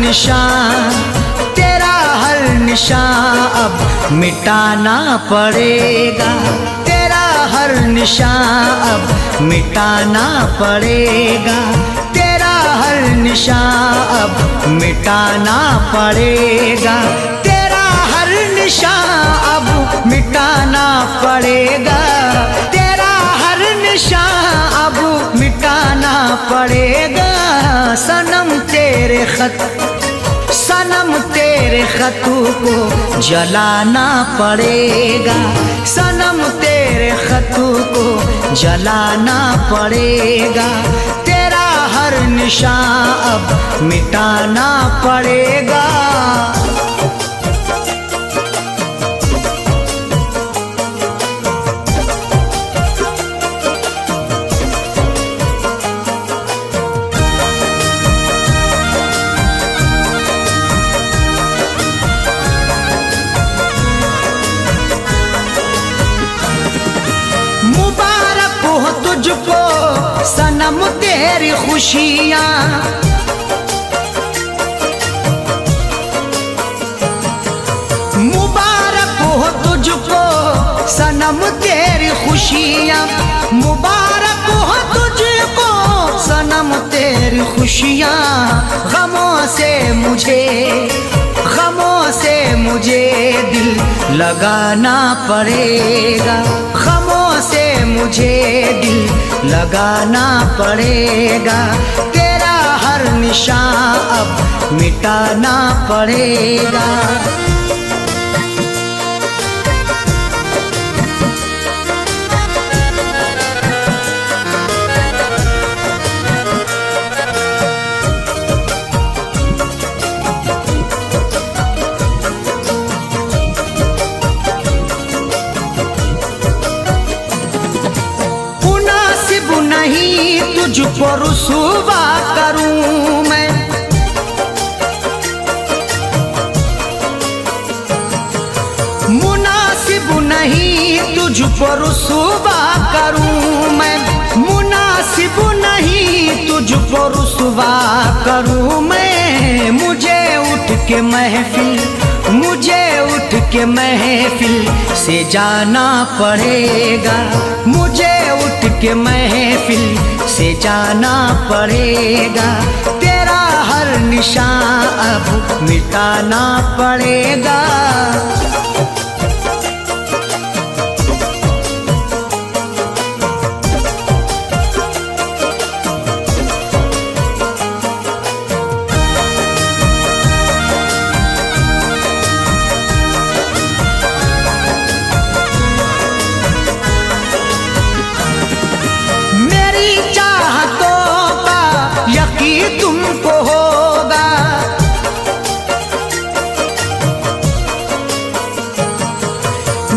निशान, तेरा हर निशान अब मिटाना पड़ेगा। तेरा हर निशान अब मिटाना पड़ेगा। तेरा हर निशान अब मिटाना पड़ेगा। तेरा हर निशान अब मिटाना पड़ेगा। तेरा हर निशान अब मिटाना पड़ेगा। सनम तेरे खत, सनम तेरे खतों को जलाना पड़ेगा। सनम तेरे खतों को जलाना पड़ेगा। तेरा हर निशान अब मिटाना पड़ेगा। मुबारक हो तुझको सनम तेरी खुशियाँ, मुबारक हो तुझको सनम तेरी खुशियाँ, मुबारक हो तुझको सनम तेरी खुशियाँ। गमों से मुझे, गमों से मुझे दिल लगाना पड़ेगा। गमों से मुझे दिल लगाना पड़ेगा। तेरा हर निशान अब मिटाना पड़ेगा। नहीं तुझको रुसवा करूं मैं, मुनासिब नहीं तुझको रुसवा करूं मैं, मुनासिब नहीं तुझको रुसवा करूं मैं। मुझे उठ के महफिल, मुझे उठ के महफिल से जाना पड़ेगा। मुझे उठ के महफिल से जाना पड़ेगा। तेरा हर निशान अब मिटाना पड़ेगा। तुमको होगा,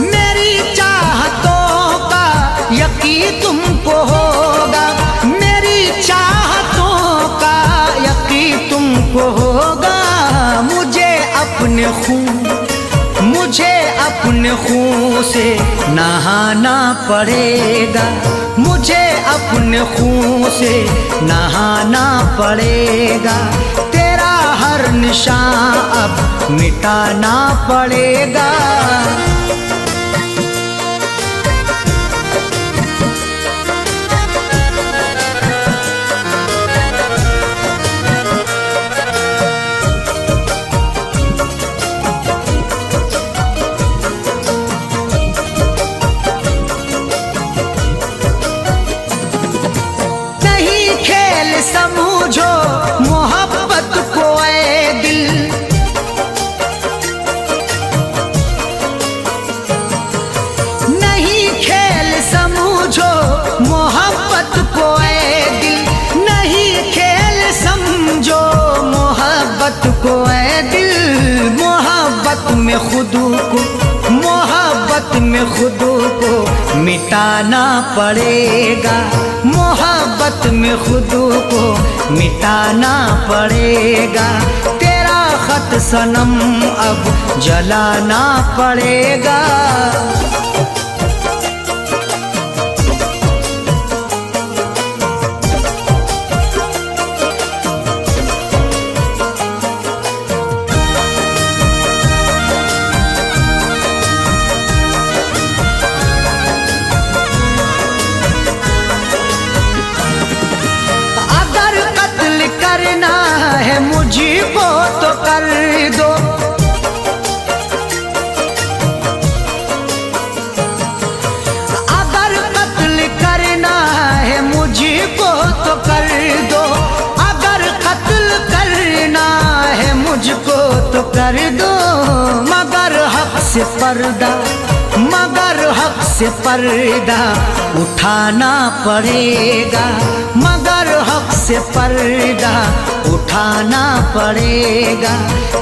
मेरी चाहतों का यकीन तुमको होगा। मेरी चाहतों का यकीन तुमको होगा। मुझे अपने खून, मुझे अपने खून से नहाना पड़ेगा। मुझे अपने खून से नहाना पड़ेगा। तेरा हर निशान अब मिटाना पड़ेगा। समझो मोहब्बत को ऐ दिल, नहीं खेल समझो मोहब्बत को ऐ दिल, नहीं खेल समझो मोहब्बत को ऐ दिल। मोहब्बत में खुद को, मोहब्बत में खुद को मिटाना पड़ेगा। मोहब्बत में खुद को मिटाना पड़ेगा। तेरा खत सनम अब जलाना पड़ेगा। मुझको तो कर दो। अगर कत्ल करना है मुझको तो कर दो, अगर कत्ल करना है मुझको तो कर दो, मगर हक से पर्दा, मगर हक से पर्दा उठाना पड़ेगा, मगर हक से पर्दा उठाना पड़ेगा।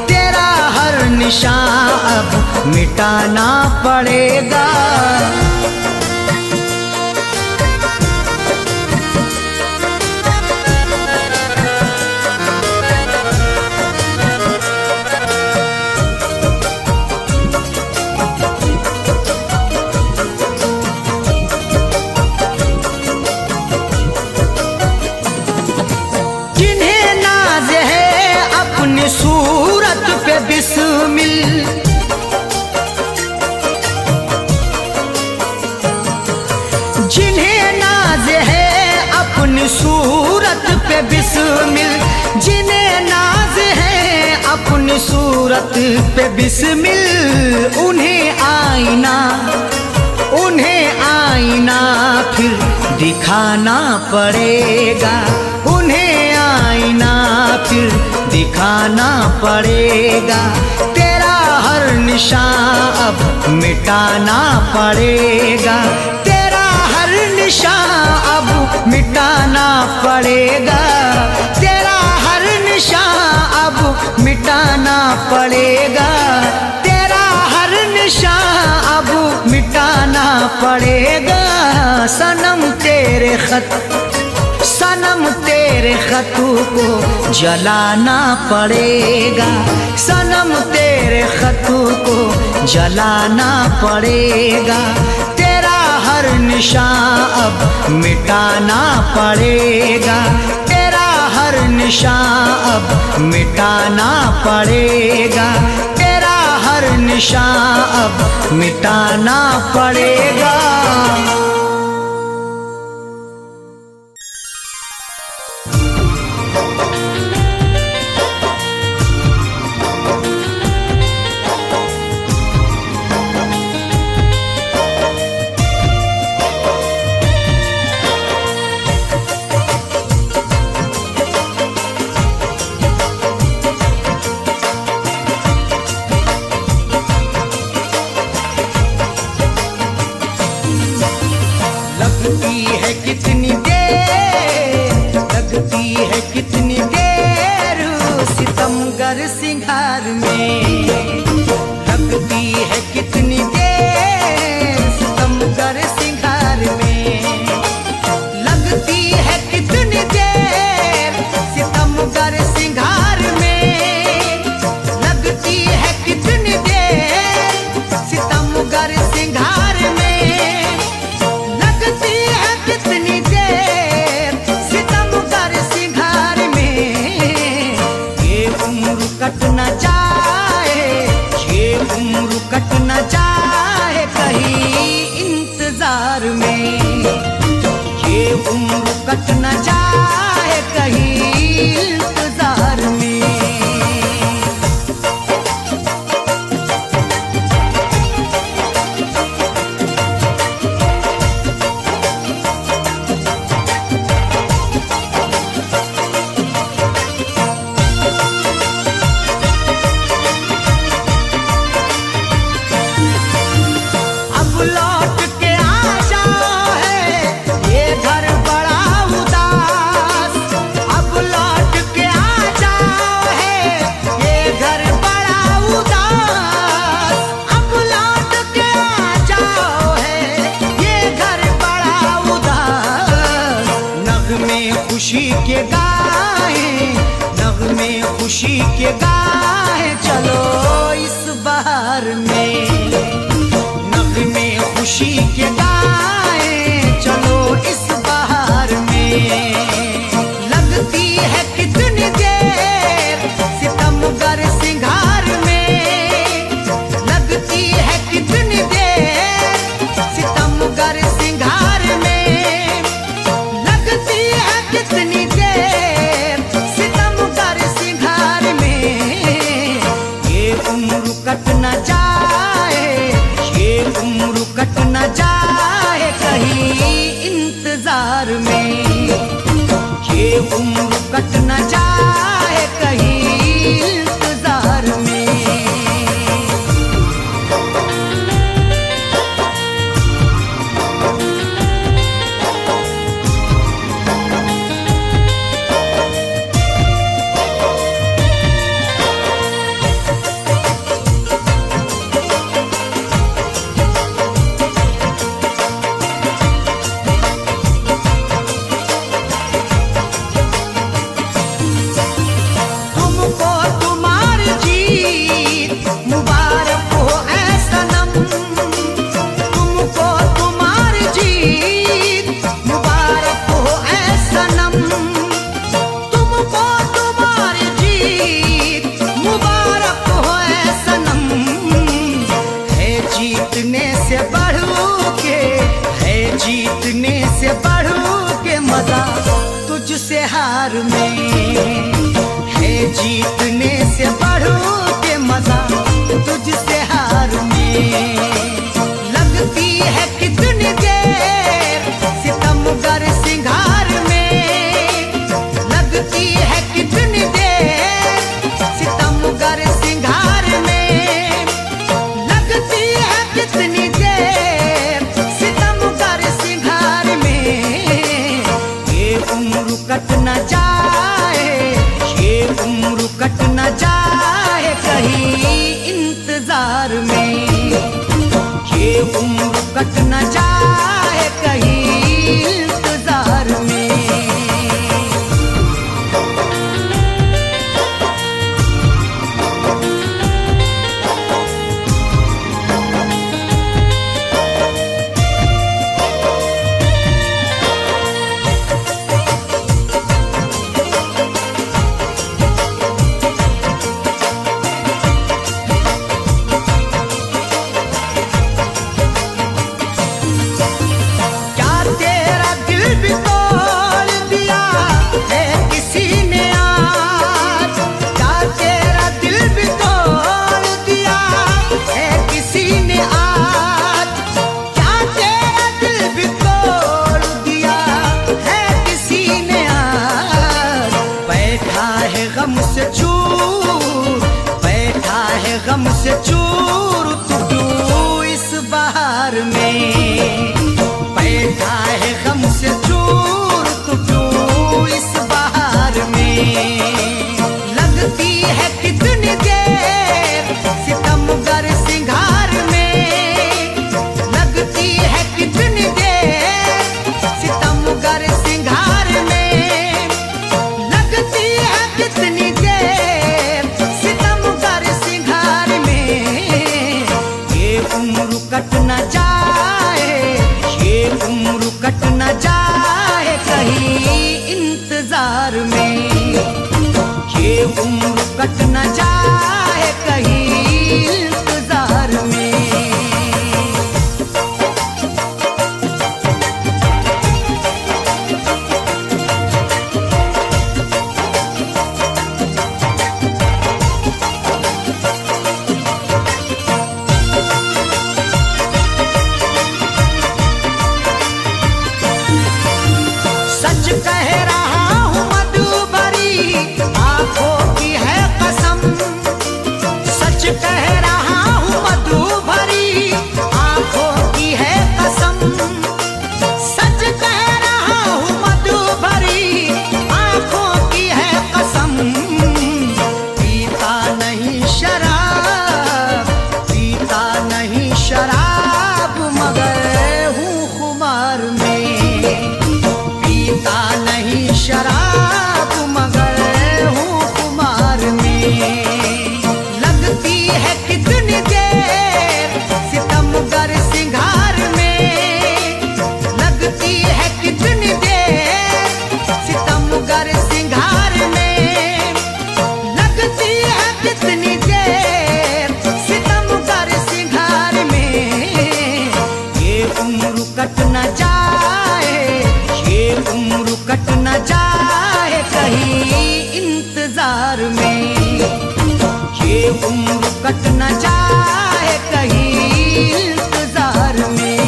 तेरा हर निशान अब मिटाना पड़ेगा। सूरत पे बिस्मिल, जिन्हें नाज है अपनी सूरत पे बिस्मिल, जिन्हें नाज है अपनी सूरत पे बिस्मिल, उन्हें आईना, उन्हें आईना फिर दिखाना पड़ेगा, उन्हें आईना फिर दिखाना पड़ेगा। तेरा हर निशान अब मिटाना पड़ेगा, तेरा हर निशान अब मिटाना पड़ेगा, तेरा हर निशान अब मिटाना पड़ेगा, तेरा हर निशान अब मिटाना पड़ेगा। सनम तेरे खत, सनम तेरे खतों को जलाना पड़ेगा, सनम तेरे खतों को जलाना पड़ेगा। तेरा हर निशान अब मिटाना पड़ेगा, तेरा हर निशान अब मिटाना पड़ेगा, तेरा हर निशान अब मिटाना पड़ेगा। लगती है कितनी देर, लगती है कितनी देर सितमगर सिंगार में, लगती है कितनी देर सितमगर सिंगार में, लगती है कितनी देर सितमगर सिंगार में, लगती है कितनी देर सितमगर सिंगार में, लगती है कितनी देर सितमगर सिंगार में। ये उम्र कट न जाए, ये उम्र कट न जाए कहीं इंतजार में, ये उम्र कट न जाए कहीं इंतजार में। लौट के आ जाओ है ये घर बड़ा उदास, अब लौट के आ जाओ है ये घर बड़ा उदास, अब लौट के आ जाओ है ये घर बड़ा उदास। नगमे खुशी के गाए, नगमे खुशी के गाए चलो इस बहार में, खुशी के गाए चलो इस बहार में। लगती है कितनी देर सितमगर सिंगार में, लगती है कितनी देर सितमगर सिंगार में, लगती है कितनी देर सितमगर सिंगार उम्र कट न जाए कहीं इंतजार में। जीतने से बढ़ू के मजा तुझसे हार में है, जीतने से बढ़ू के मजा तुझसे हार में। लगती है कितनी देर सितमगर सिंगार में, लगती है कितनी देर सितमगर सिंगार में, लगती है कितनी देर सितमगर सिंगार में। ये उम्र कट न जाए, ये उम्र कट न जाए कहीं इंतजार में, ये उम्र कट न जाए कहीं इंतजार में। गम से चूर तू इस बहार में, बैठा है गम से चूर तू इस बहार में। लगती है कितनी देर सितमगर सिंगार में, लगती है कितनी देर सितमगर सिंगार में, लगती है कितनी देर सितमगर सिंगार में। ये उम्र कट न जाए, ये उम्र कट न जाए कहीं इंतजार में, ये उम्र कट न जाए कहीं इंतजार में। सच कह रहा हूँ मधुबरी आंखों की है कसम, सच कह रहा हूँ मधुबरी आंखों की है कसम, सच कह रहा हूँ मधुबरी आंखों की है कसम। पीता नहीं शराब, पीता नहीं शराब मगर हूँ खुमार में, पीता नहीं शराब मगर हूँ खुमार में। लगती है कितनी देर सितमगर सिंगार में, लगती है कितनी देर सितमगर सिंगार में, लगती है कितनी देर सितमगर सिंगार में। ये उम्र कट न जाए, ये उम्र कट न जाए कहीं इंतजार में, ये उम्र कट न जाए कहीं इंतजार में।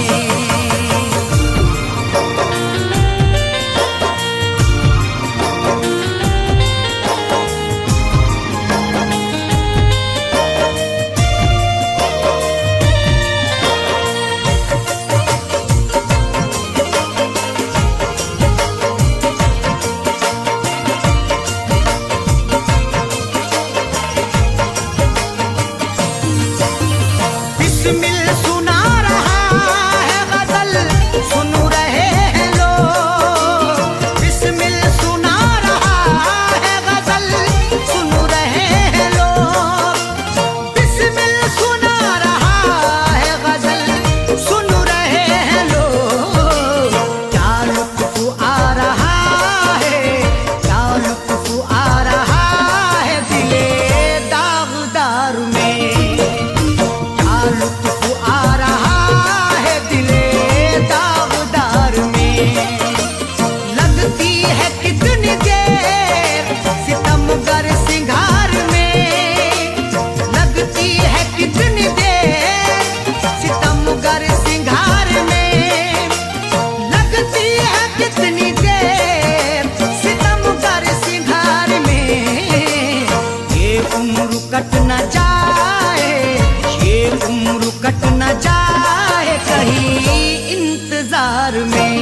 इंतजार में।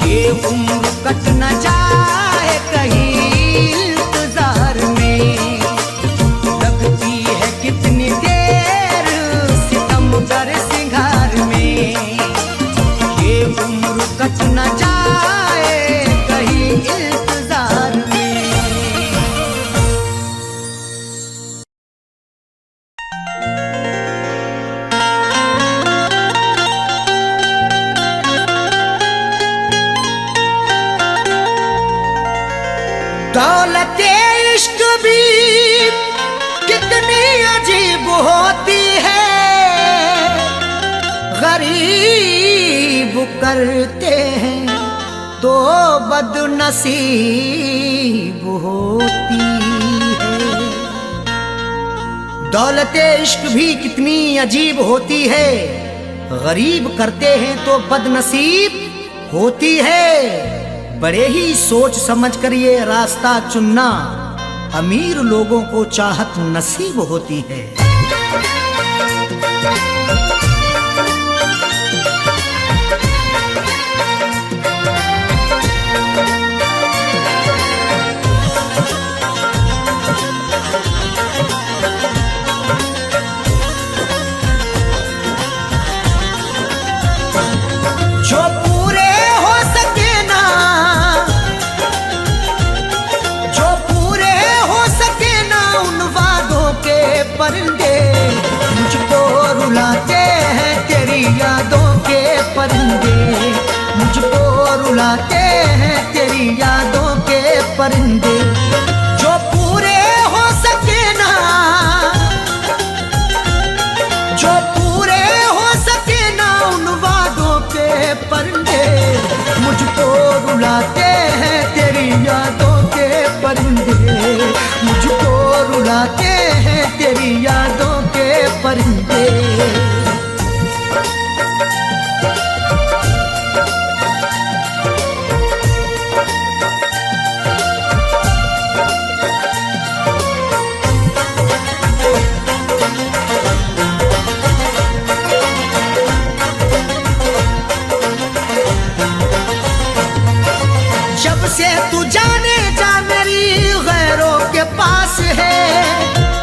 ये उम्र कट न जाए कहीं इंतजार में, लगती है कितनी देर सितम कर सिंगार में। ये उम्र कट न जाए कहीं इंतजार में। दौलते इश्क भी कितनी अजीब होती है, गरीब करते हैं तो बदनसीब होती है। दौलते इश्क भी कितनी अजीब होती है, गरीब करते हैं तो बदनसीब होती है। बड़े ही सोच समझ कर ये रास्ता चुनना, अमीर लोगों को चाहत नसीब होती है। जो पूरे हो सके ना, जो पूरे हो सके ना उन वादों के परिंदे, मुझको रुलाते हैं तेरी यादों के परिंदे। मुझको रुलाते हैं तेरी यादों के परिंदे। जो पूरे हो सके ना, जो पूरे हो सके ना उन वादों के परिंदे, मुझको रुलाते हैं तेरी यादों के परिंदे। मुझको रुलाते हैं तेरी यादों के परिंदे। जब से तू जाने जा मेरी गैरों के पास है,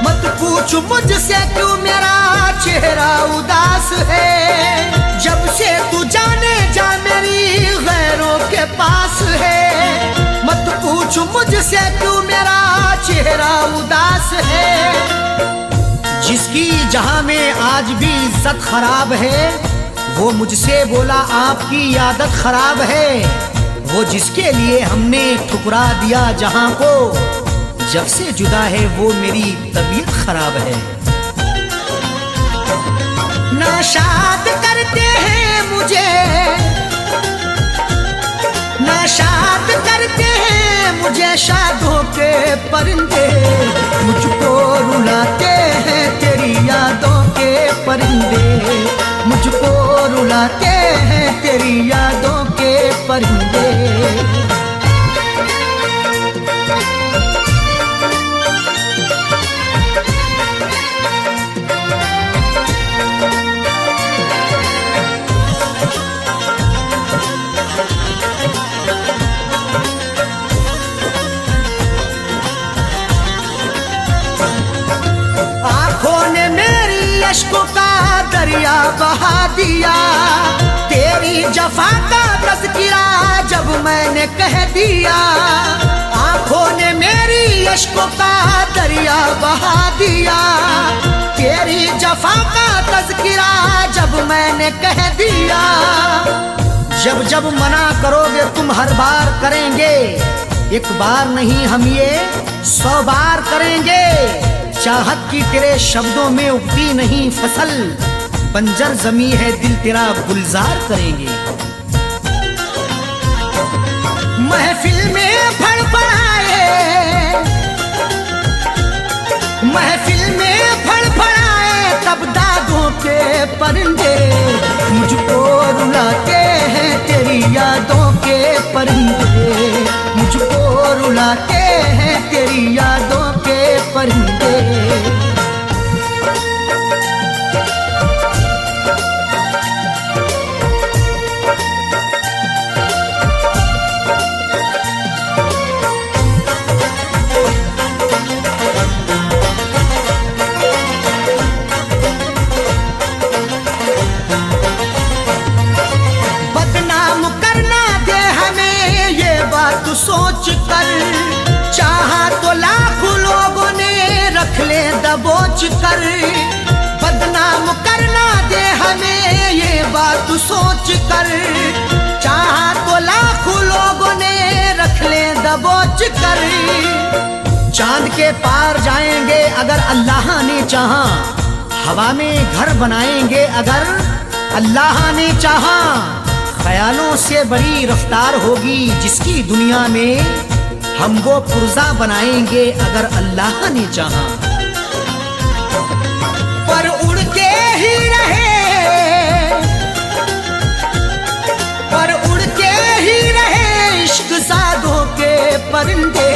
मत पूछ मुझसे क्यों मेरा चेहरा उदास है। जब से तू जाने जा मेरी गैरों के पास है, मत पूछ मुझसे क्यों मेरा चेहरा उदास है। जिसकी जहां में आज भी इज्जत खराब है, वो मुझसे बोला आपकी आदत खराब है। वो जिसके लिए हमने ठुकरा दिया जहां को, जब से जुदा है वो मेरी तबीयत खराब है। नाशाद करते हैं मुझे, नाशाद करते हैं मुझे शादों के परिंदे। मुझको रुलाते हैं तेरी यादों के परिंदे। मुझको रुलाते हैं तेरी यादों के परिंदे। अश्कों का दरिया बहा दिया, तेरी जफा का तज़किरा जब मैंने कह दिया। आंखों ने मेरी अश्कों का दरिया बहा दिया, तेरी जफा का तज़किरा जब मैंने कह दिया। जब जब मना करोगे तुम हर बार करेंगे, एक बार नहीं हम ये 100 बार करेंगे। चाहत की तेरे शब्दों में उगती नहीं फसल, बंजर जमी है दिल तेरा गुलजार करेंगे। महफिल में फड़फड़ाए, महफिल में फड़फड़ाए तब दागों के परिंदे। मुझको रुलाते हैं तेरी यादों के परिंदे। मुझको रुलाते हैं तेरी यादों के परिंदे। दबोच कर, बदनाम करना दे हमें ये बात सोच कर। चाहा तो लाखों लोगों ने रख ले दबोच कर। चांद के पार जाएंगे अगर अल्लाह ने चाहा, हवा में घर बनाएंगे अगर अल्लाह ने चाहा। ख्यालों से बड़ी रफ्तार होगी जिसकी दुनिया में, हम वो पुर्जा बनाएंगे अगर अल्लाह ने चाहा। पर उड़ के ही रहे, पर उड़ के ही रहे इश्क सादों के परिंदे।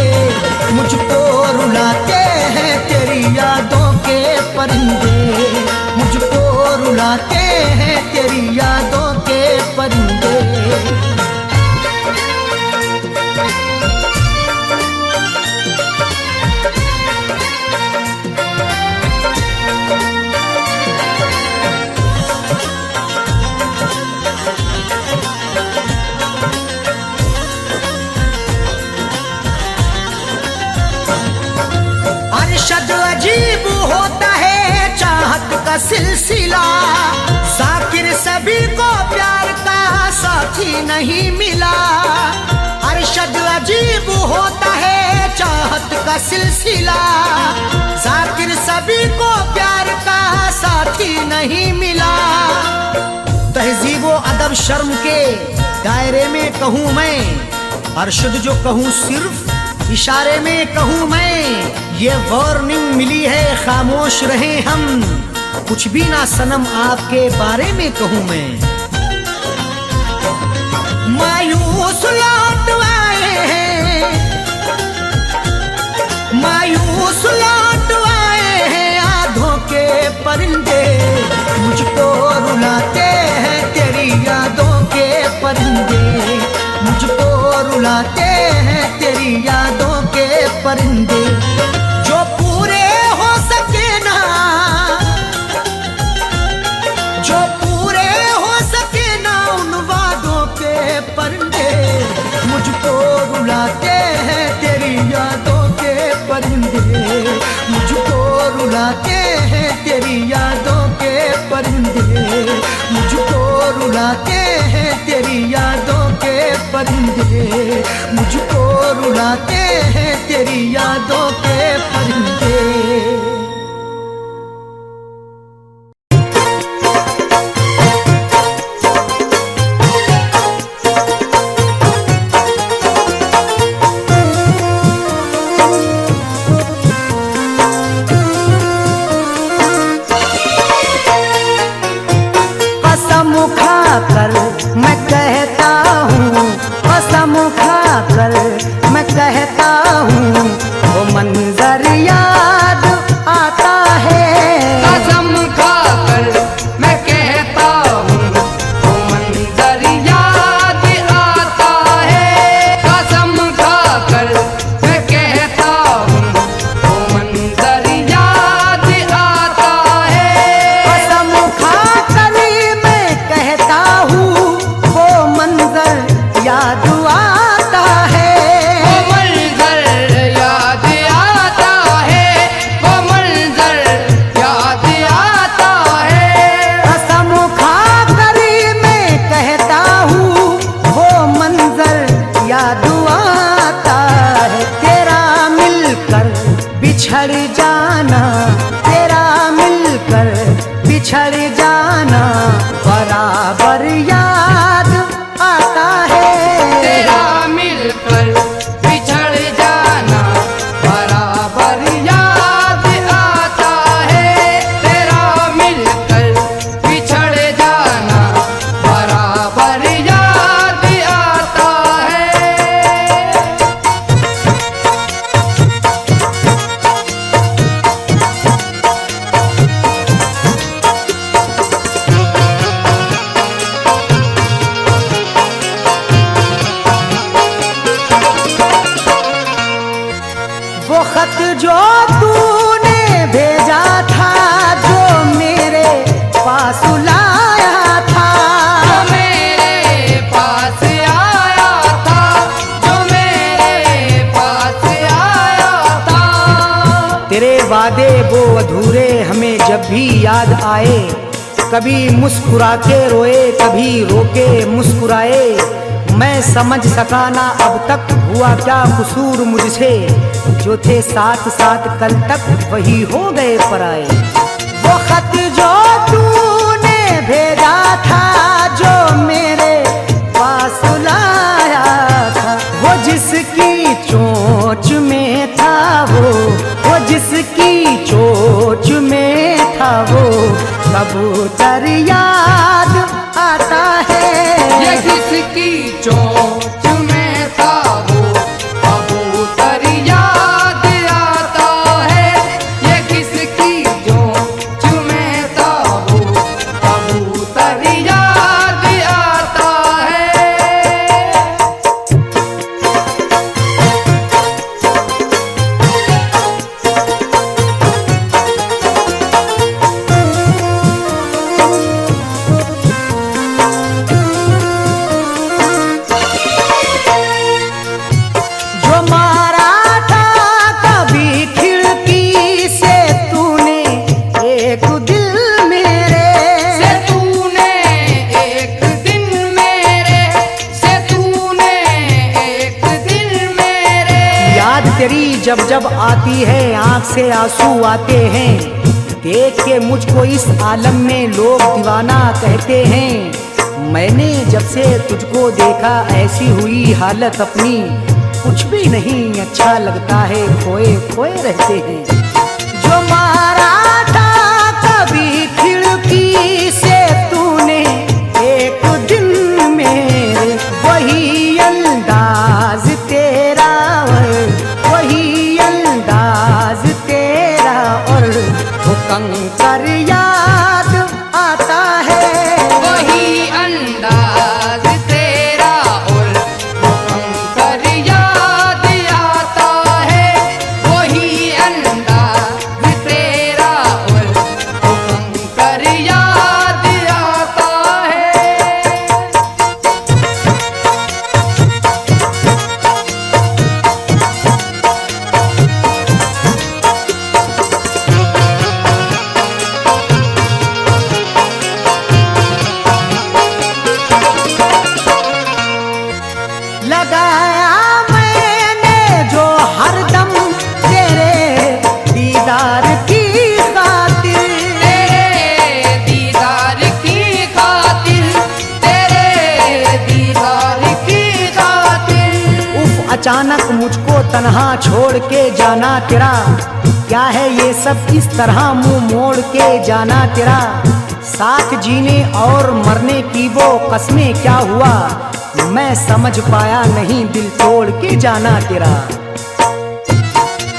मुझको रुलाते हैं तेरी यादों के परिंदे, मुझको रुलाते हैं तेरी यादों के परिंदे। अरशद अजीब होता है चाहत का सिलसिला, जाकिर सभी को प्यार का साथी नहीं मिला। अरशद अजीब होता है चाहत का सिलसिला, जाकिर सभी को प्यार का साथी नहीं मिला। तहजीब व अदब शर्म के दायरे में कहूँ मैं, अरशद जो कहूँ सिर्फ इशारे में कहूँ मैं। ये वार्निंग मिली है खामोश रहें हम, कुछ भी ना सनम आपके बारे में कहूँ मैं। मायूस लौट आए हैं, मायूस लौट आए हैं आधों के परिंदे। मुझको रुलाते हैं तेरी यादों के परिंदे, मुझको रुलाते हैं तेरी यादों के परिंदे। जो पूरे हो सके ना, जो पूरे हो सके ना उन वादों के परिंदे। मुझको रुलाते हैं तेरी यादों के परिंदे, मुझको रुलाते हैं तेरी यादों के परिंदे, मुझको रुलाते हैं तेरी यादों के परिंदे, मुझको रुलाते हैं तेरी यादों के परिंदे। कसम खाकर मैं कहता हूँ, कसम खाकर मैं कहता हूँ, वो मंजर याद आता है। कसम खाकर मैं कहता हूँ, वो मंजर याद आता है। कसम खाकर मैं कहता हूँ, वो मंजर याद आता है। कसम खाकर मैं कहता हूँ, वो मंजर याद आता है। वो मंजर याद आता है, वो मंजर याद आता है। कसम खाकर मैं कहता हूँ, वो मंजर याद आता है। तेरा मिलकर बिछड़ जाना, तेरा मिलकर बिछड़ जाना बराबर याद आता है। तेरा मिलकर बिछड़ जाना बराबर याद आता है। तेरा मिलकर बिछड़ जाना बराबर याद आता है। वो खत जो तूने भेजा था, जो मेरे पास लाया था, जो मेरे पास आया था, जो मेरे पास आया था। तेरे वादे वो अधूरे जब भी याद आए, कभी मुस्कुरा के रोए, कभी रोके मुस्कुराए। मैं समझ सका ना अब तक हुआ क्या कसूर मुझसे, जो थे साथ साथ कल तक वही हो गए पराए। वो खत जो तूने भेजा था, जो मेरे पास लाया था, वो जिसकी चोंच में था, वो जिसकी चोंच में था, वो कबूतर याद आता है। ये किसकी चोंच में था, वो कबूतर याद आता है। ये किसकी चोंच में था, वो कबूतर याद आता है। जो मारा था कभी खिड़की से तूने एक दिल मेरे, से तूने एक दिन मेरे, से तूने एक दिन मेरे। याद तेरी जब जब आती है आंख से आंसू आते हैं। देख के मुझको इस आलम में लोग दीवाना कहते हैं। मैंने जब से तुझको देखा ऐसी हुई हालत अपनी, कुछ भी नहीं अच्छा लगता है, खोए खोए रहते हैं। जो मारा था कभी खिड़की से तूने एक दिन मेरे, वही अंदाज तेरा, वही अंदाज तेरा, और वो कंकर याद आता है। वही अंदाज तेरा और वो कंकर याद आता है। वही अंदाज तेरा और वो कंकर याद आता है। लगाया मैंने जो हरदम तेरे दीदार की खातिर, तेरे दीदार की खातिर, तेरे दीदार की खातिर। उफ अचानक मुझको तन्हा छोड़ के जाना तेरा, क्या है ये सब इस तरह मुंह मोड़ के जाना तेरा। साथ जीने और मरने की वो कस्में क्या हुआ, मैं समझ पाया नहीं, दिल तोड़ के जाना तेरा।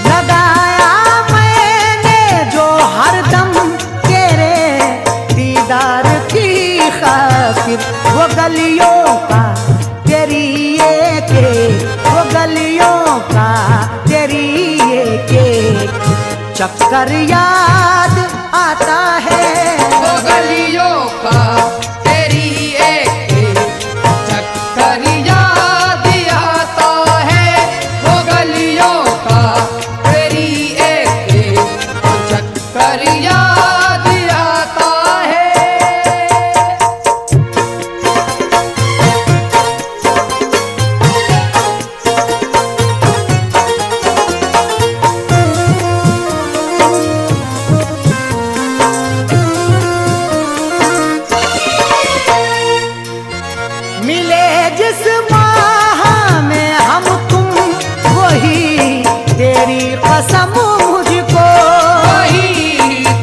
लगाया मैंने जो हरदम तेरे दीदार की खातिर, वो गलियों का तेरी एक, वो गलियों का तेरी एक चक्कर याद आता है। वो गलियों का तेरी एक चक्कर याद आता है। वो गलियों का तेरी एक चक्कर याद आता है। मिले जिस माह में हम तुम, वही तेरी कसम मुझको, वही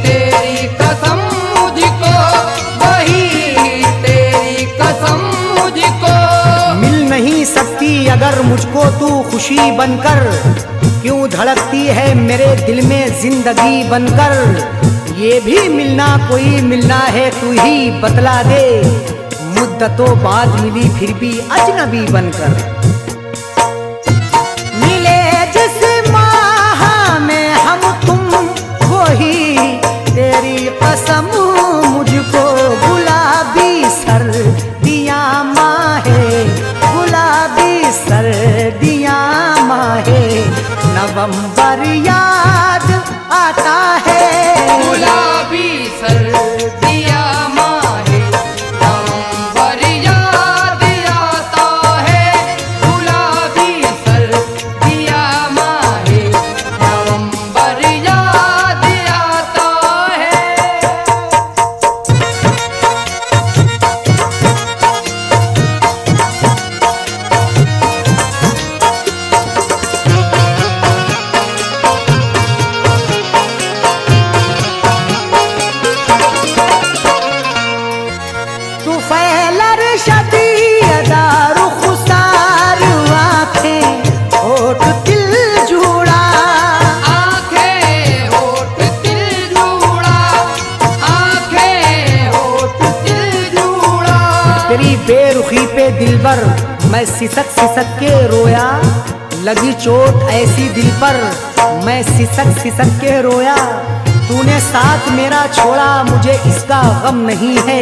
तेरी कसम मुझको, वही तेरी कसम मुझको। मिल नहीं सकती अगर मुझको तू खुशी बनकर, क्यों धड़कती है मेरे दिल में जिंदगी बनकर। ये भी मिलना कोई मिलना है, तू ही बतला दे, मुद्दतों बाद मिली फिर भी अजनबी बनकर। मिले जिस माह में हम तुम, वही तेरी कसम मुझको, गुलाबी सर्दियाँ माहे, गुलाबी सर्दियाँ माहे, नवंबर याद आता है। गुलाबी रुखी पे दिलबर मैं सिसक सिसक के रोया, लगी चोट ऐसी दिल पर मैं सिसक सिसक के रोया। तूने साथ मेरा छोड़ा मुझे इसका गम नहीं है,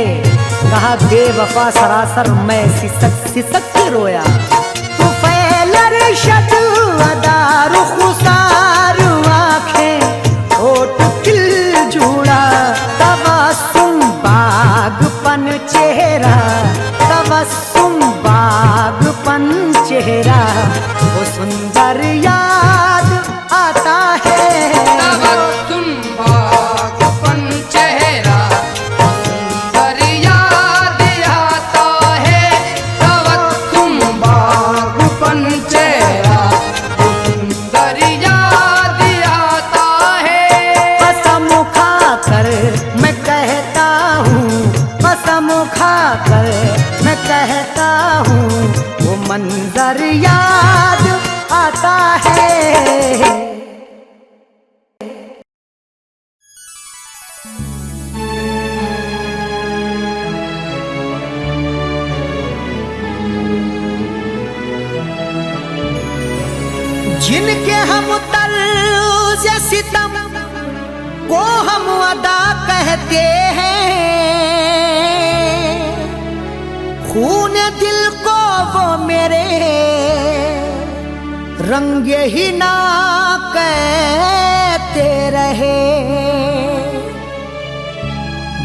कहा बेवफा सरासर मैं सिसक सिसक के रोया। तू फैलर शद अदार खुसार आँखें ओट दिल जुड़ा, तबस्सुम बागपन चेहरा, तबस्सुम बागपन चेहरा, वो सुंदर याद आता है। तबस्सुम बागपन चेहरा, सुंदर याद आता है। तबस्सुम बागपन चेहरा, सुंदर याद आता है। कसम खाकर मैं कहता हूँ, कसम खाकर मैं कहता हूँ, वो मंजर याद आता है। जिनके हम तर्ज़ सितम को हम अदा कहते हैं, खून दिल को वो मेरे रंगे ही ना कहते रहे।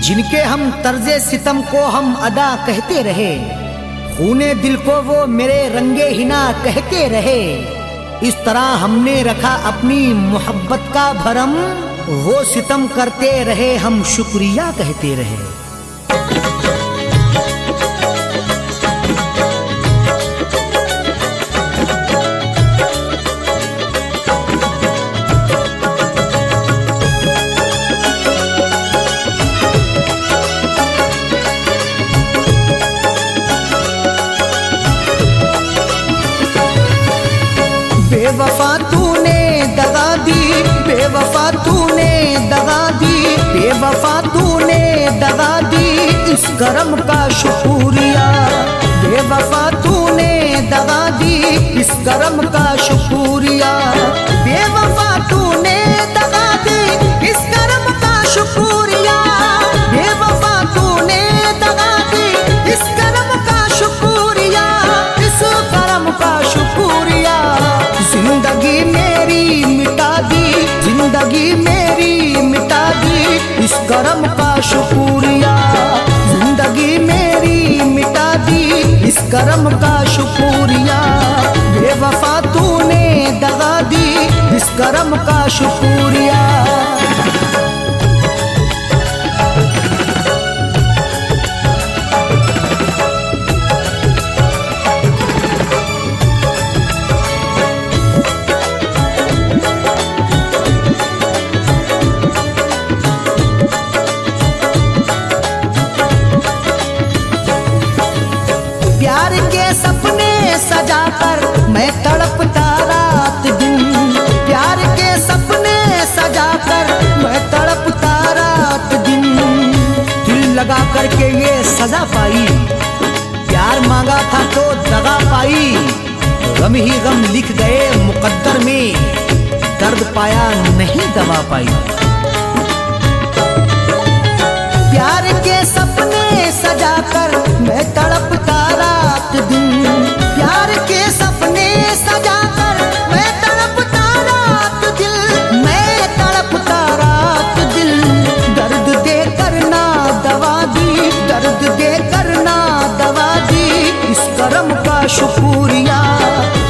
जिनके हम तर्ज़े सितम को हम अदा कहते रहे, खूने दिल को वो मेरे रंगे ही ना कहते रहे। इस तरह हमने रखा अपनी मोहब्बत का भरम, वो सितम करते रहे हम शुक्रिया कहते रहे। बेवफा तूने दगा दी, बेवफा तूने दगा दी, बेवफा तूने दगा दी, इस करम का शुक्रिया। बेवफा तूने दगा दी, इस करम का शुक्रिया। बेवफा तूने दगा दी, इस करम का शुक्रिया। बेवफा तूने दगा दी, इस करम का शुक्रिया, इस करम का शुक्रिया। जिंदगी मेरी मिटा दी, जिंदगी मेरी मिटा दी, इस करम का शुक्रिया। जिंदगी मेरी मिटा दी, इस करम का शुक्रिया। बेवफा तूने दगा दी, इस करम का शुक्रिया। प्यार के सपने सजाकर मैं तड़पता रात दिन, प्यार के सपने सजाकर मैं तड़पता रात दिन। दिल लगा करके ये सजा पाई, प्यार मांगा था तो दगा पाई। गम ही गम लिख गए मुकद्दर में, दर्द पाया नहीं दवा पाई। प्यार के सपने सजाकर मैं तड़पता रात दिन, प्यार के सपने सजाकर मैं तड़पता रात दिल, मैं तड़पता रात दिल। दर्द दे करना दवा दी, दर्द दे करना दवा दी, इस करम का शुक्रिया।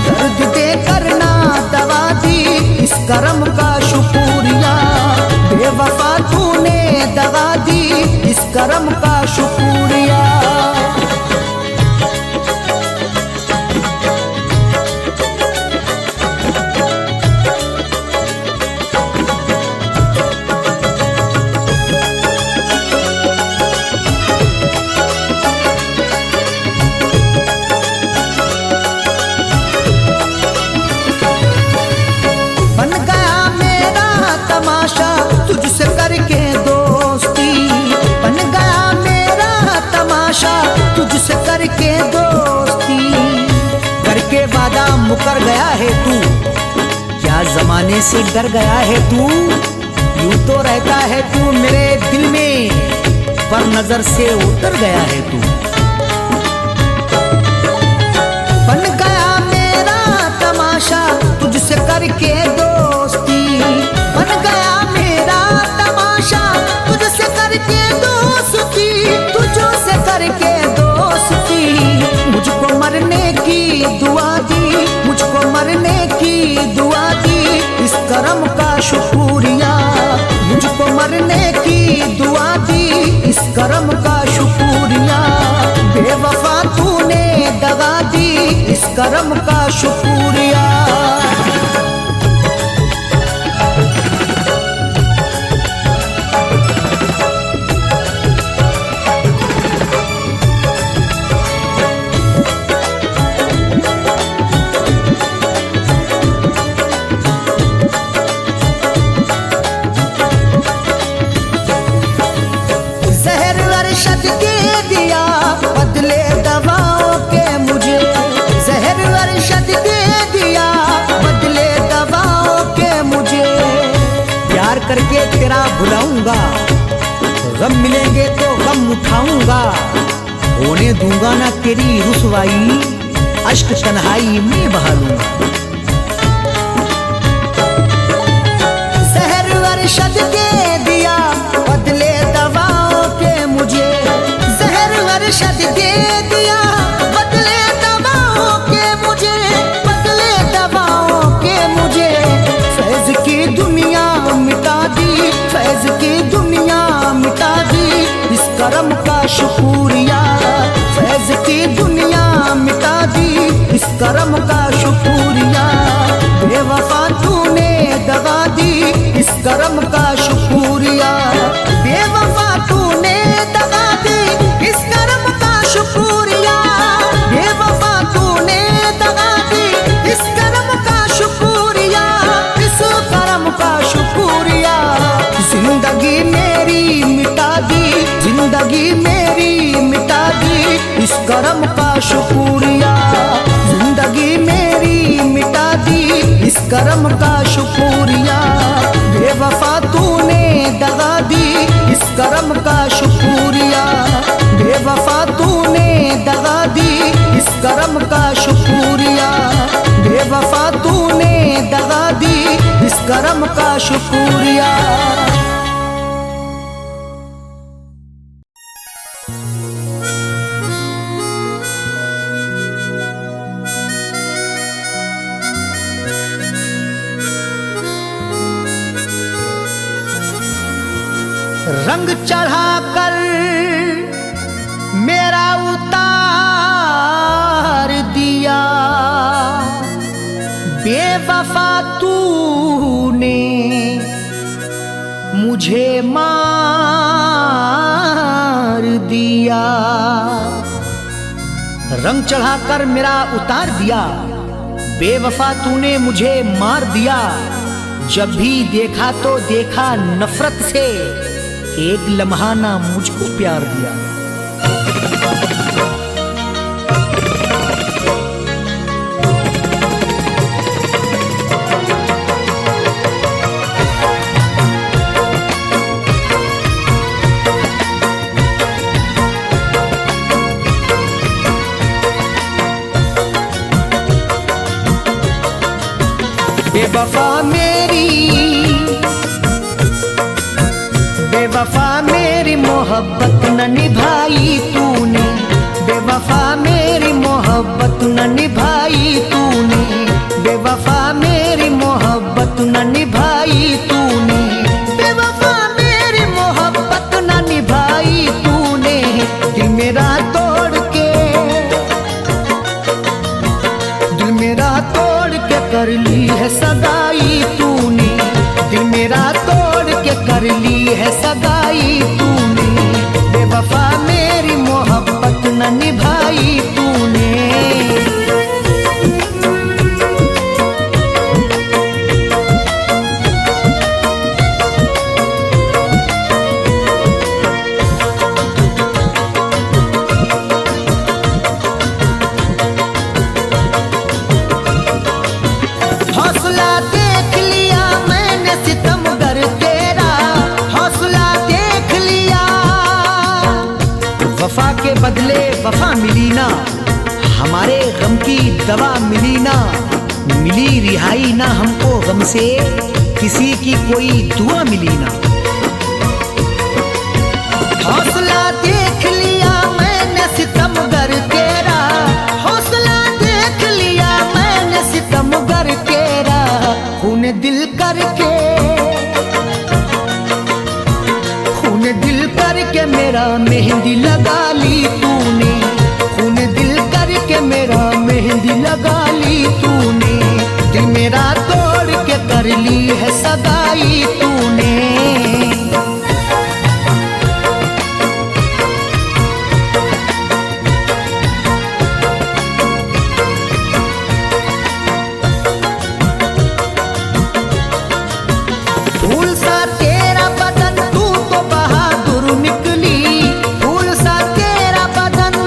दर्द दे करना दवा दी, इस करम का शुक्रिया। बेवफा तूने दगा दी, इस करम का शुक्रिया। मिलने से डर गया है तू, यूं तो रहता है तू मेरे दिल में, पर नजर से उतर गया है तू। बन गया मेरा तमाशा तुझसे करके दोस्ती, बन गया मेरा तमाशा तुझसे करके दोस्ती, तुझो से करके दोस्ती। मुझको मरने की दुआ दी, मुझको मरने की दुआ दी, इस करम का शुक्रिया। मुझको मरने की दुआ दी, इस करम का शुक्रिया। बेवफा तूने दगा दी, इस करम का शुक्रिया। अरशद दे दिया बदले दवाओं के मुझे, जहर अरशद दे दिया बदले दवाओं के मुझे। प्यार करके तेरा भुलाऊंगा, गम मिलेंगे तो गम उठाऊंगा, होने दूंगा ना तेरी रुसवाई, अश्क तन्हाई में बहा लूंगा। जहर अरशद दे दिया बदले दवाओं के मुझे, जहर अरशद दे दिया बदले दवाओं के मुझे, बदले दवाओं के मुझे। फैज की दुनिया मिटा दी, फैज की दुनिया मिटा दी, इस करम का शुक्रिया। फैज की दुनिया मिटा दी, इस करम का शुक्रिया। बेवफा तूने दगा दी, इस करम का शुक्रिया। बेवफा तूने दगा दी, इस करम का शुक्रिया। बेवफा तूने दगा दी, इस करम का शुक्रिया, इस करम का शुक्रिया। जिंदगी मेरी मिटा दी, जिंदगी मेरी मिटा दी, इस करम का शुक्रिया। जिंदगी मेरी मिटा दी, इस करम का शुक्रिया। बेवफा तूने दगा दी, इस करम का शुक्रिया। बेवफा तूने दगा दी, इस करम का शुक्रिया। बेवफा तूने दगा दी, इस करम का शुक्रिया। रंग चढ़ाकर मेरा उतार दिया, बेवफा तूने मुझे मार दिया। रंग चढ़ाकर मेरा उतार दिया, बेवफा तूने मुझे मार दिया। जब भी देखा तो देखा नफरत से, एक लम्हा ना मुझको प्यार दिया। बेवफा मेरी, बेवफा मेरी मोहब्बत न निभाई तूने, बेवफा मेरी मोहब्बत न निभाई तूने। बेवफा मेरी मोहब्बत न निभाई तूने, बेवफा मेरी मोहब्बत न निभाई तूने। दिल मेरा तोड़ के, दिल मेरा तोड़ के कर ली है सगाई तूने। दिल मेरा तोड़ के कर ली है सगाई तूने। बेवफा मेरी मोहब्बत न निभाई तूने। हौसला देख लिया दवा मिली ना, मिली रिहाई ना हमको गम से, किसी की कोई दुआ मिली ना। हौसला देख लिया मैंने सितमगर तेरा, हौसला देख लिया मैंने सितमगर तेरा, खून दिल करके, खून दिल करके मेरा मेहंदी लगा ली तूने, खून दिल करके मेरा मेहंदी लगा ली तूने, दिल मेरा तोड़ के कर ली है सगाई तूने। फूल सा तेरा बदन तू तो बहादुर निकली, फूल सा तेरा बदन।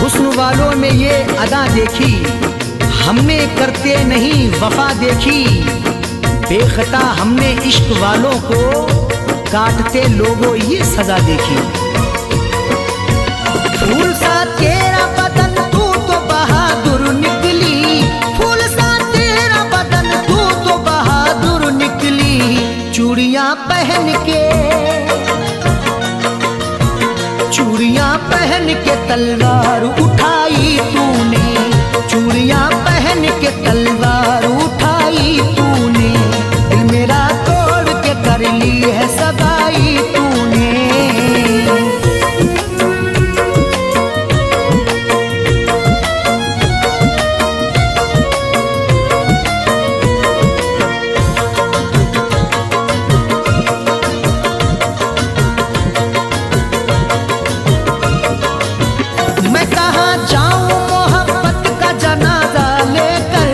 हुस्न वालों में ये अदा देखी, हमने करते नहीं वफा देखी, बेखता हमने इश्क वालों को, काटते लोगों ये सजा देखी। फूल सा तेरा बदन तू तो बहादुर निकली, फूल सा तेरा बदन तू तो बहादुर निकली, चूड़ियां पहन के, चूड़ियां पहन के तलवार उठाई तूने, चूड़ियां पहन के तलवार उठाई तूने, दिल मेरा तोड़ के कर ली है सगाई तूने। मैं कहाँ जाऊं मोहब्बत का जनाजा लेकर,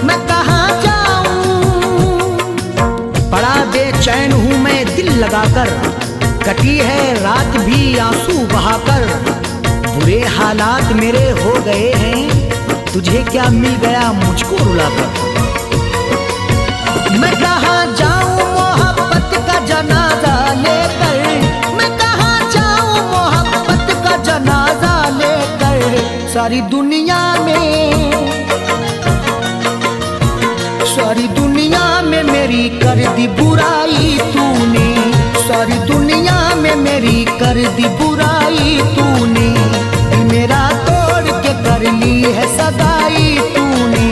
मैं कहाँ जाऊं, बड़ा बेचैन हूँ मैं दिल लगाकर, कटी है रात भी आंसू बहाकर, बुरे हालात मेरे हो गए हैं, तुझे क्या मिल गया मुझको रुलाकर। मैं कहाँ जाऊं मोहब्बत का जनाजा लेकर, मैं कहाँ जाऊं मोहब्बत का जनाजा लेकर, सारी दुनिया में, सारी दुनिया में मेरी कर दी बुराई तूने, सारी दुनिया में मेरी कर दी बुराई तूने, दिल मेरा तोड़ के कर ली है सगाई तूने।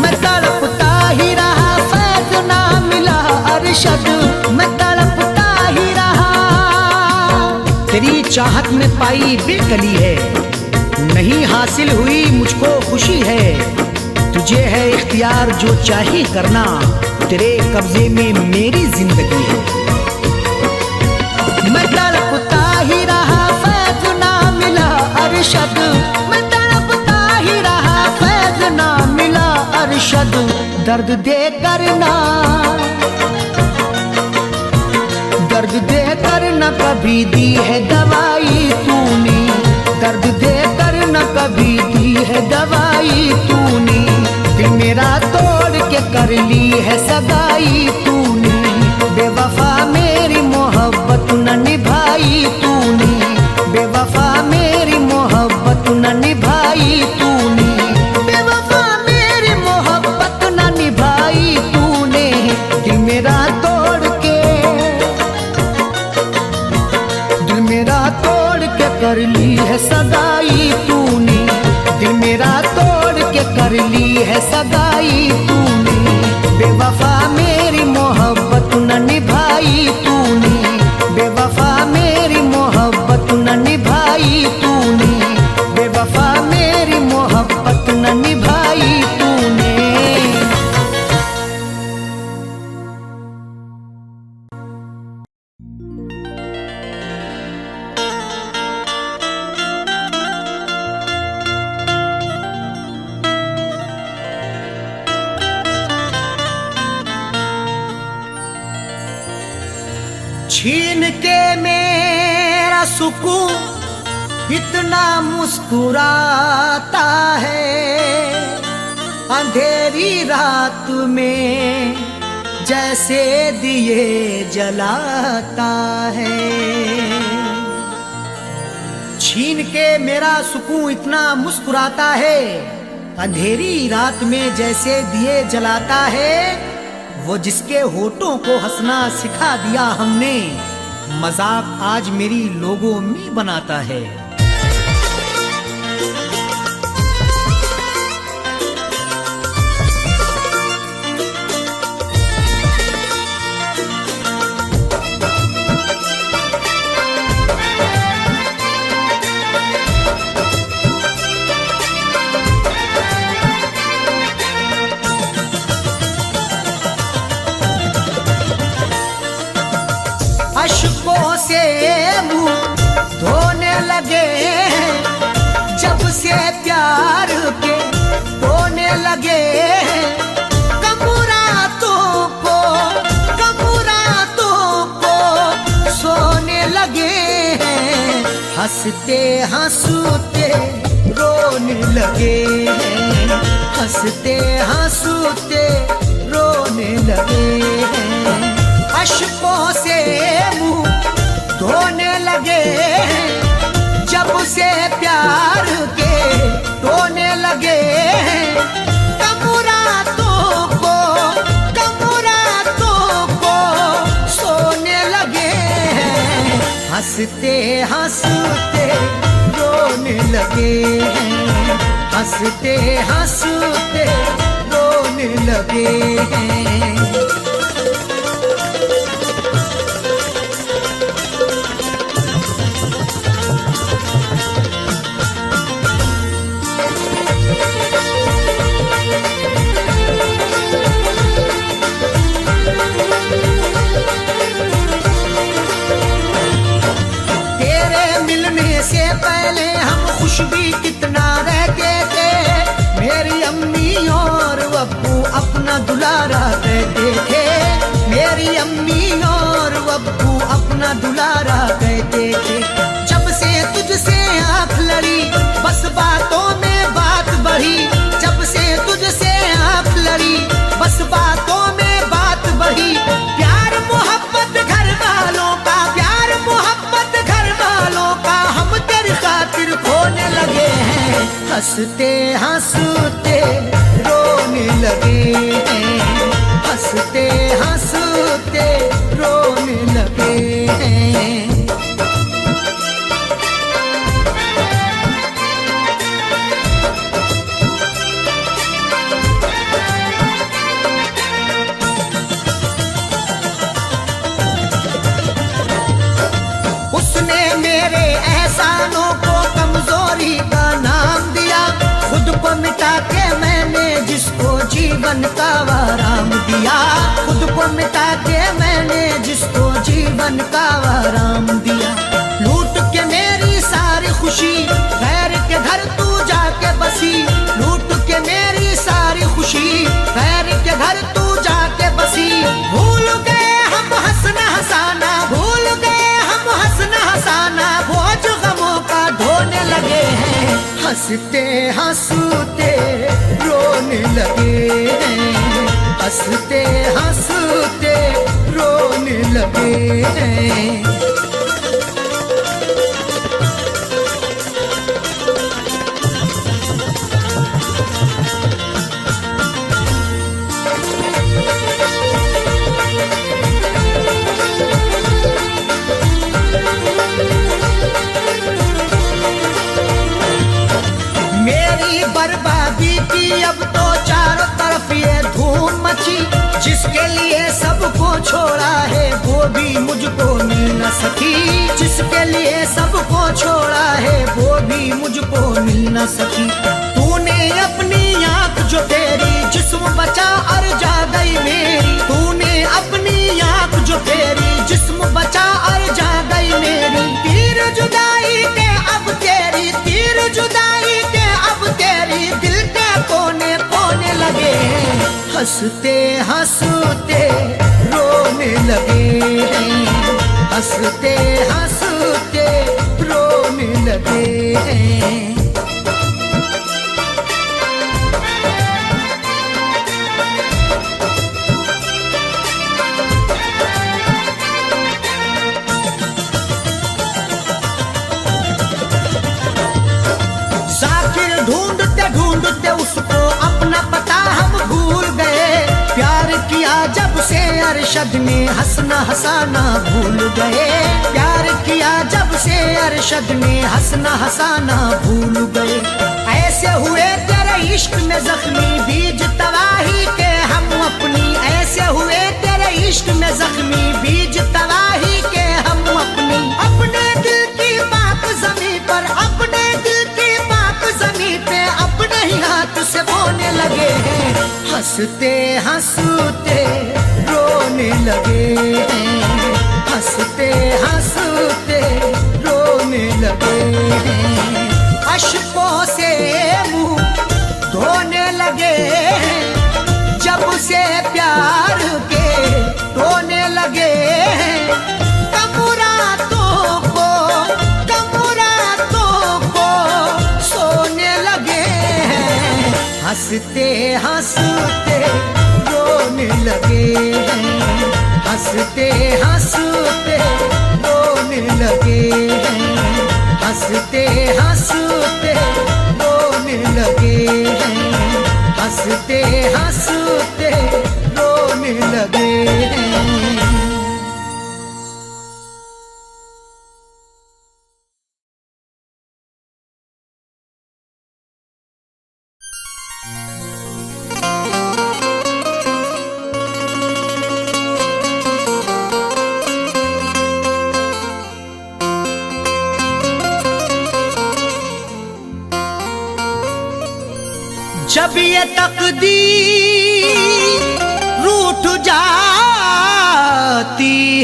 मैं तड़पता ही रहा फैज़ ना मिला अरशद, मैं तड़पता ही रहा, तेरी चाहत में पाई बेकली है, नहीं हासिल हुई मुझको खुशी है, तुझे है इख्तियार जो चाहे करना, तेरे कब्जे में मेरी जिंदगी है। मैं तड़पता ही रहा फैज़ ना मिला अरशद, मैं तड़पता ही रहा फैज़ ना मिला अरशद, दर्द दे करना, दर्द दे कर न कभी दी है दवाई तूने, दर्द दे कर न कभी दी है दवाई तूने, दिल मेरा तोड़ के कर ली है सगाई तूने, बेवफा मेरी मोहब्बत न निभाई तूने, बेवफा मेरी मोहब्बत न निभाई तूने, बेवफा मेरी मोहब्बत न निभाई तूने, दिल मेरा तोड़ के, दिल मेरा तोड़ के कर ली है सगाई तूने, दिल मेरा तोड़ के कर ली है सगाई तूने, बेवफा मेरी मोहब्बत न निभाई तूने, बेवफा मेरी मोहब्बत न निभाई तूने, बेवफा मेरी मोहब्बत न निभाई तूने। छीन के मेरा सुकून इतना मुस्कुराता है, अंधेरी रात में जैसे दिए जलाता है। छीन के मेरा सुकून इतना मुस्कुराता है, अंधेरी रात में जैसे दिए जलाता है। वो जिसके होठों को हंसना सिखा दिया हमने, मजाक आज मेरी लोगों में बनाता है। अश्कों से मुंह धोने लगे जब से प्यार के होने लगे। कम रातों को सोने लगे हैं, हंसते हंसते रोने लगे हैं, हंसते हंसते रोने लगे हैं। अश्कों से मुंह धोने लगे जब से प्यार के टोने लगे। कम रातों को सोने लगे, हंसते हंसते रोने लगे, हंसते हंसते रोने लगे। से पहले हम खुश भी कितना रहते थे, मेरी अम्मी और अब्बू अपना दुलारा कहते थे, मेरी अम्मी और अब्बू अपना दुलारा कहते थे। जब से तुझसे आँख लड़ी बस बातों में बात बढ़ी, जब से तुझसे आँख लड़ी बस बातों में बात बढ़ी। प्यार मोहब्बत घर वालों का, प्यार मोहब्बत घर वालों का हम तेरी खातिर खोने लगे हैं, हंसते हंसते रोने लगे हैं, हंसते हंसते रोने लगे हैं। उसने मेरे एहसानों को कमजोरी का नाम दिया, खुद को मिटा के मैंने जिसको जीवन का आराम दिया, खुद को मिटा के मैंने जिसको जीवन का आराम दिया। लूट के मेरी सारी खुशी गैर के घर तू जाके बसी, लूट के मेरी सारी खुशी गैर के घर तू जाके बसी। भूल गए हम हंसना हंसाना, भूल गए हम हंसना हंसाना, बोझ गमों का ढोने लगे हैं, हंसते हंसते रोने लगे हैं, हंसते हंसते रोने लगे हैं। मेरी बर्बादी की अब तो चारों तरफ ये धूम मची, जिसके लिए सबको छोड़ा है वो भी मुझको मिल न सकी, जिसके लिए सबको छोड़ा है वो भी मुझको मिल न सकी। तूने अपनी आँख जो तेरी जिस्म बचा और जा गई मेरी, तूने अपनी आँख जो तेरी जिस्म बचा और जा गई मेरी। तीर जुदाई के अब तेरी, तीर जुदाई के अब तेरी दिल के कोने कोने लगे, हंसते हंसते रोने लगे हैं, हंसते हंसते रोने लगे हैं। अरशद ने हंसना हंसाना भूल गए। प्यार किया जब से अरशद ने हंसना हंसाना भूल गए। ऐसे हुए तेरे इश्क में जख्मी बीज तबाही के हम अपनी, ऐसे हुए तेरे इश्क में जख्मी बीज तबाही के हम अपनी। अपने दिल की पाक ज़मीं पर, अपने दिल की पाक ज़मीं पे अपने ही हाथ से बोने लगे हैं। हंसते हंसते रोने लगे हैं, हंसते हंसते रोने लगे हैं। अश्कों से मुंह धोने लगे हैं, जब से प्यार के रोने लगे हैं। कमुरातों को सोने लगे हैं। हंसते हंसते रोने लगे हैं, हंसते हंसते रोने लगे हैं, हंसते हंसते रोने लगे हैं, हंसते हंसते रोने लगे हैं। जब ये तकदीर रूठ जाती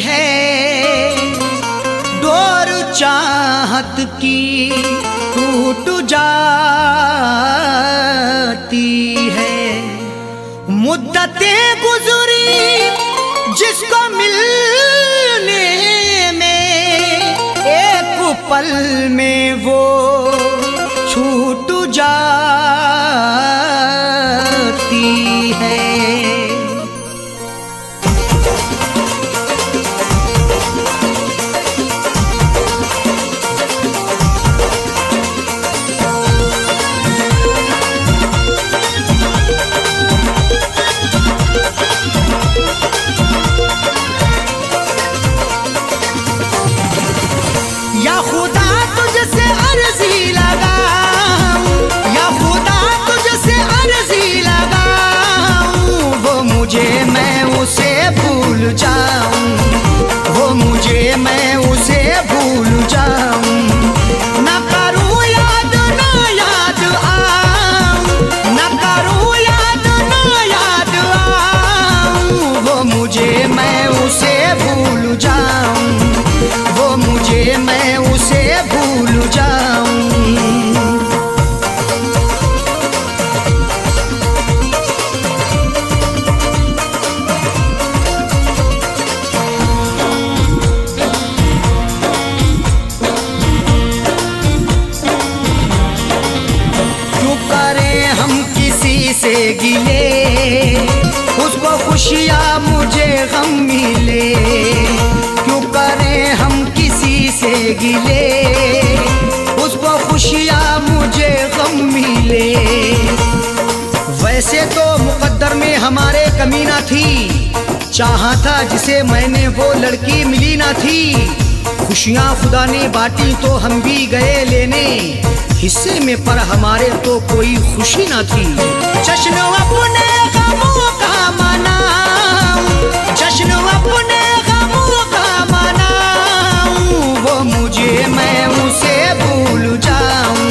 है, डोर चाहत की टूट जाती है। मुद्दतें गुजरी जिसको मिलने में, एक पल में वो छूट जाती है। या खुदा तुझसे अर्जी लगाऊं, या खुदा तुझसे अर्जी लगाऊं, वो मुझे मैं उसे भूल जाऊं, वो मुझे मैं उसे भूल जाऊं। न करूं याद न याद आऊं, न करूं याद न याद आऊं, वो मुझे मैं उसे भूल जाऊं, वो मुझे मैं उसे भूल जाऊं। क्यों करें हम किसी से गिले, उसको खुशियाँ मुझे गम मिले। क्यों करें हम किसी से गिले, उसको खुशियाँ मुझे गम मिले। वैसे तो मुकद्दर में हमारे कमी ना थी, चाहा था जिसे मैंने वो लड़की मिली ना थी। खुशियाँ खुदा ने बांटी तो हम भी गए लेने, हिस्से में पर हमारे तो कोई खुशी ना थी। जश्न अपने गमों का मनाऊं, जश्न अपने गमों का मनाऊं, वो मुझे मैं उसे भूल जाऊं,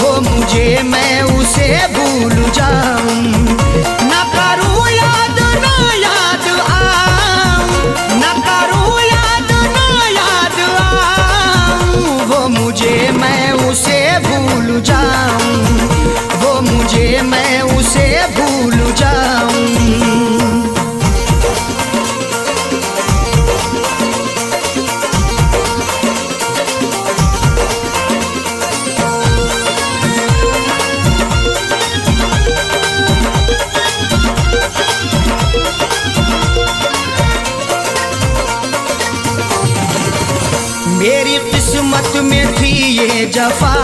वो मुझे मैं उसे भूल जाऊं। न करूं याद न याद आऊं, न करूं याद न याद आऊं, वो मुझे मैं उसे भूल जाऊं, वो मुझे मैं उसे भूल जाऊं। मेरी किस्मत में थी ये जफा,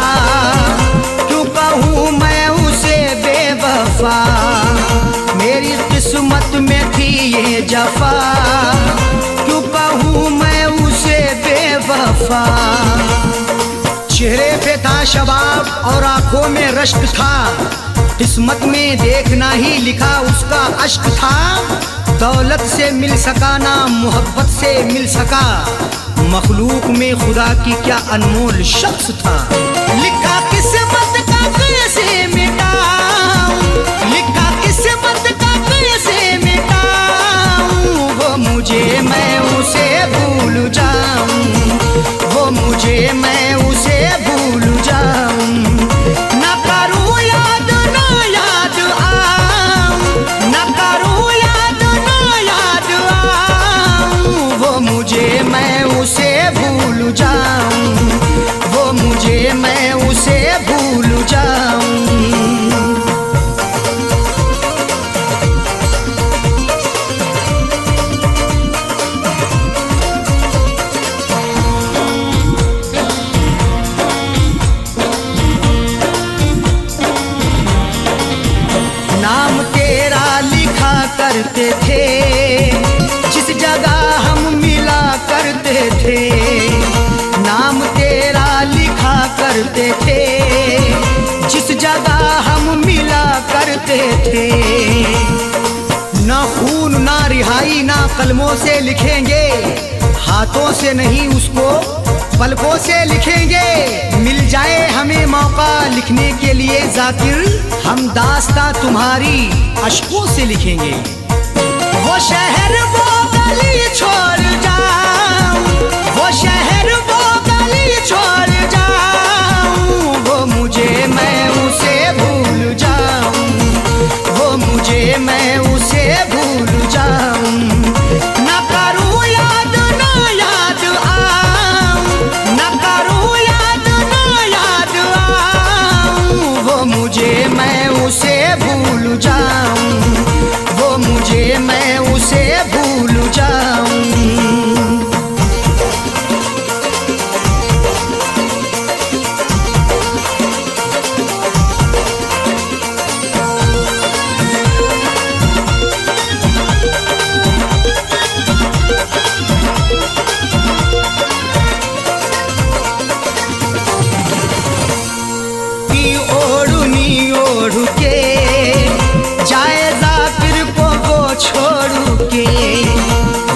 क्यों कहूँ मैं उसे बेवफा। मेरी किस्मत में थी ये जफा, क्यों कहूँ मैं उसे बेवफा। चेहरे पे था शबाब और आंखों में रश्क था, किस्मत में देखना ही लिखा उसका अश्क था। दौलत से मिल सका ना मोहब्बत से मिल सका, मखलूक में खुदा की क्या अनमोल शख्स था। लिखा किस्मत का कैसे मिटाऊं, लिखा किस्मत का कैसे मिटाऊं, वो मुझे मैं उसे भूल जाऊं, वो मुझे मैं उसे भूल जाऊं। ना करूं याद ना याद आऊं, ना करूं याद ना याद आऊं, वो मुझे मैं उसे भूल जाऊं, वो मुझे मैं उसे भूल जाऊं। नाम तेरा लिखा करते थे, जिस जगह हम मिला करते थे। नाम तेरा लिखा करते थे, जिस जगह हम मिला करते थे। ना खून ना रिहाई ना कलमों से लिखेंगे, हाथों से नहीं उसको पलकों से लिखेंगे। मिल जाए हमें मौका लिखने के लिए जाकिर, हम दास्तां तुम्हारी अश्कों से लिखेंगे। वो शहर वो गली छोड़ जाऊं, वो शहर वो गली छोड़ जाऊं, वो मुझे मैं उसे भूल जाऊं, वो मुझे मैं उसे भूल जाऊं। ना करूं याद ना याद आऊं, ना करूं याद ना याद आऊं, वो मुझे मैं उसे भूल जाऊं, वो मुझे मैं उसे भूल जाऊं। की ओढ़नी ओढ़ के जाए जाकिर को वो छोड़ के,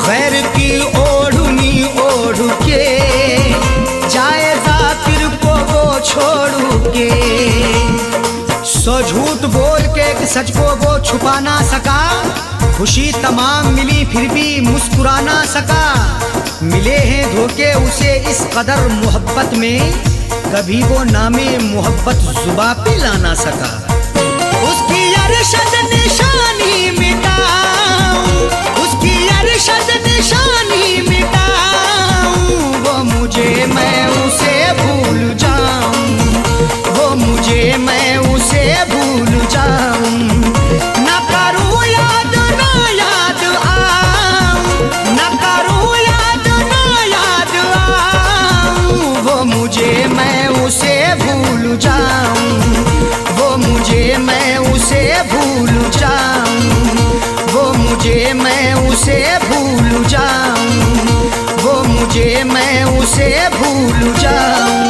गैर की ओढ़नी ओढ़ के जाए जाकिर को वो छोड़ के। सो झूठ बोल के एक सच को वो छुपा ना सका, खुशी तमाम मिली फिर भी मुस्कुरा ना सका। मिले हैं धोखे उसे इस कदर मोहब्बत में, कभी वो नामे मोहब्बत जुबा पे ला ना सका। उसकी अरशद निशानी मिटाऊं, उसकी अरशद निशानी मिटाऊं, वो मुझे मैं उसे भूल जाऊं, वो मुझे मैं उसे भूल जाऊं। ना करूं याद ना याद आऊं, ना करूं याद ना याद आऊं, वो मुझे मैं उसे भूल जाऊं, वो मुझे मैं उसे भूल जाऊं, वो मुझे मैं उसे भूल जाऊं, वो मुझे मैं उसे भूल जाऊं।